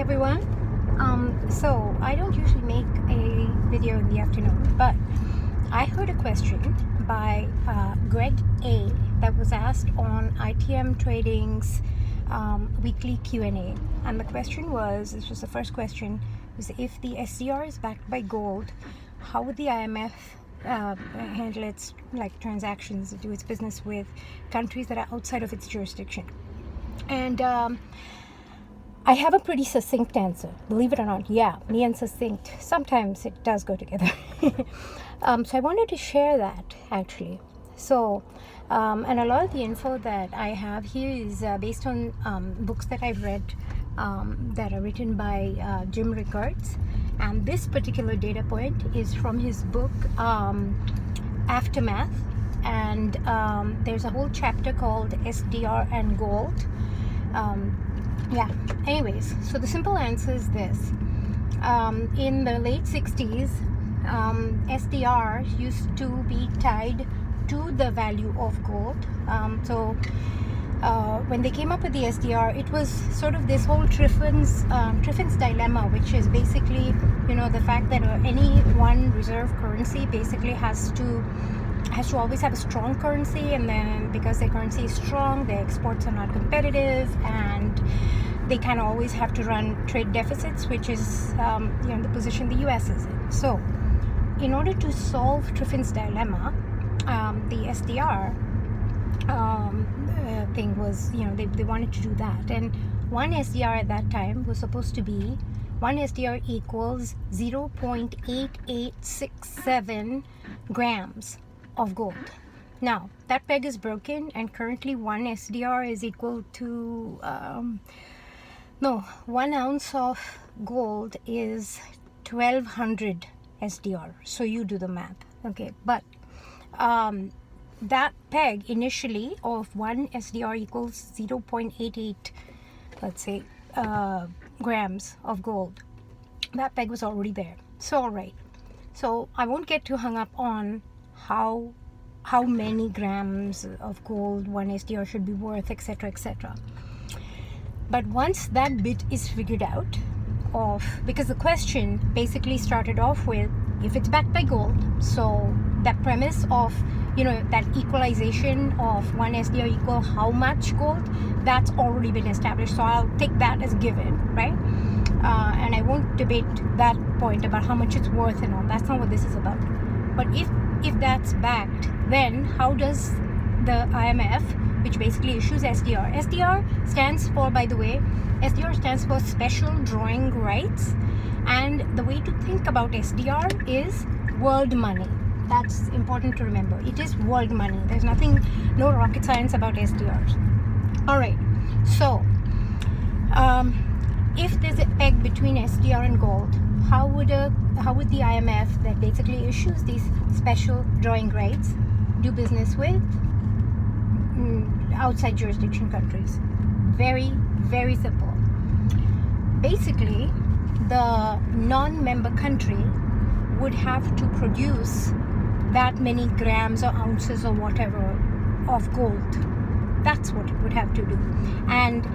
everyone. So I don't usually make a video in the afternoon, but I heard a question by Greg A that was asked on ITM Trading's weekly Q&A, and the question was, this was the first question, was if the SDR is backed by gold, how would the IMF handle its transactions, do its business with countries that are outside of its jurisdiction? And I have a pretty succinct answer, believe it or not. Yeah, me and succinct, sometimes it does go together. So I wanted to share that actually. So, and a lot of the info that I have here is based on books that I've read that are written by Jim Rickards. And this particular data point is from his book Aftermath. And there's a whole chapter called SDR and Gold. Anyways, so the simple answer is this. In the late 60s, SDR used to be tied to the value of gold. When they came up with the SDR, it was sort of this whole Triffin's dilemma, which is basically, the fact that any one reserve currency basically has to always have a strong currency, and then because their currency is strong, their exports are not competitive, and they kind of always have to run trade deficits, which is the position the US is in. So in order to solve Triffin's dilemma, the SDR thing was, they wanted to do that. And one SDR at that time was supposed to be, one SDR equals 0.8867 grams of gold. Now that peg is broken, and currently one SDR is equal to 1 ounce of gold is 1200 SDR. So you do the math, okay? But that peg initially of one SDR equals 0.88, let's say, grams of gold. That peg was already there. So all right. So I won't get too hung up on how many grams of gold one SDR should be worth, etc., etc. But once that bit is figured out, because the question basically started off with, if it's backed by gold, so that premise of that equalization of one SDR equal how much gold, that's already been established, so I'll take that as given, right? And I won't debate that point about how much it's worth and all. That's not what this is about. But if that's backed, then how does the IMF, which basically issues SDR. SDR stands for, by the way, SDR stands for Special Drawing Rights. And the way to think about SDR is world money. That's important to remember. It is world money. There's no rocket science about SDRs. All right. So, if there's a peg between SDR and gold, how would the IMF that basically issues these special drawing rights do business with outside jurisdiction countries? Very, very simple. Basically, the non-member country would have to produce that many grams or ounces or whatever of gold. That's what it would have to do. And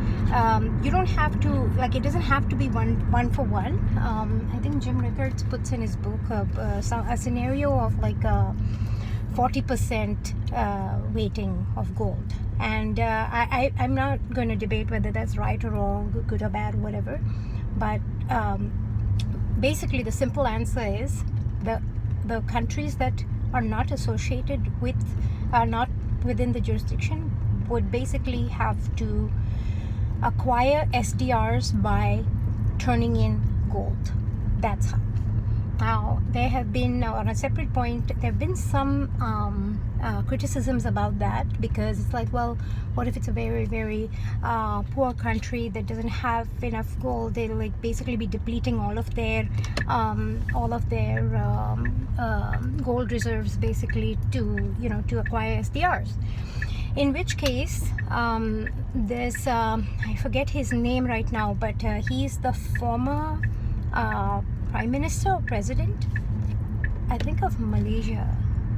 you don't have to, it doesn't have to be one for one. I think Jim Rickards puts in his book a scenario of 40% weighting of gold. And I'm not going to debate whether that's right or wrong, good or bad, whatever. But basically the simple answer is the countries that are not associated with, are not within the jurisdiction, would basically have to acquire SDRs by turning in gold. That's how. Now, there have been, on a separate point, there have been some criticisms about that, because it's well, what if it's a very, very poor country that doesn't have enough gold? They'll basically be depleting all of their gold reserves basically to acquire SDRs. In which case, there's I forget his name right now, but he's the former Prime Minister or President, I think, of Malaysia.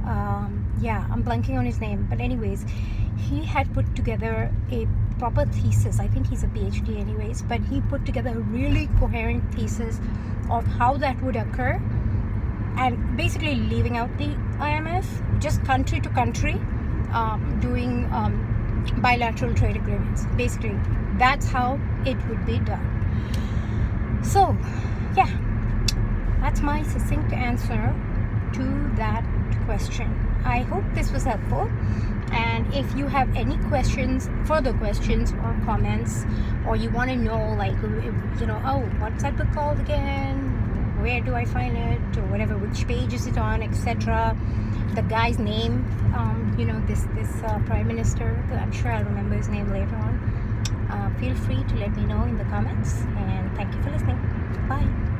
I'm blanking on his name, but anyways, he had put together a proper thesis. I think he's a PhD anyways, but he put together a really coherent thesis of how that would occur, and basically leaving out the IMF, just country to country, doing bilateral trade agreements. Basically, that's how it would be done. So, yeah, that's my succinct answer to that question. I hope this was helpful. And if you have any questions, further questions or comments, or you want to know, like, oh, what's that book called again? Where do I find it? Or whatever, which page is it on, etc. The guy's name, this Prime Minister, I'm sure I'll remember his name later on. Feel free to let me know in the comments. And thank you for listening. Bye.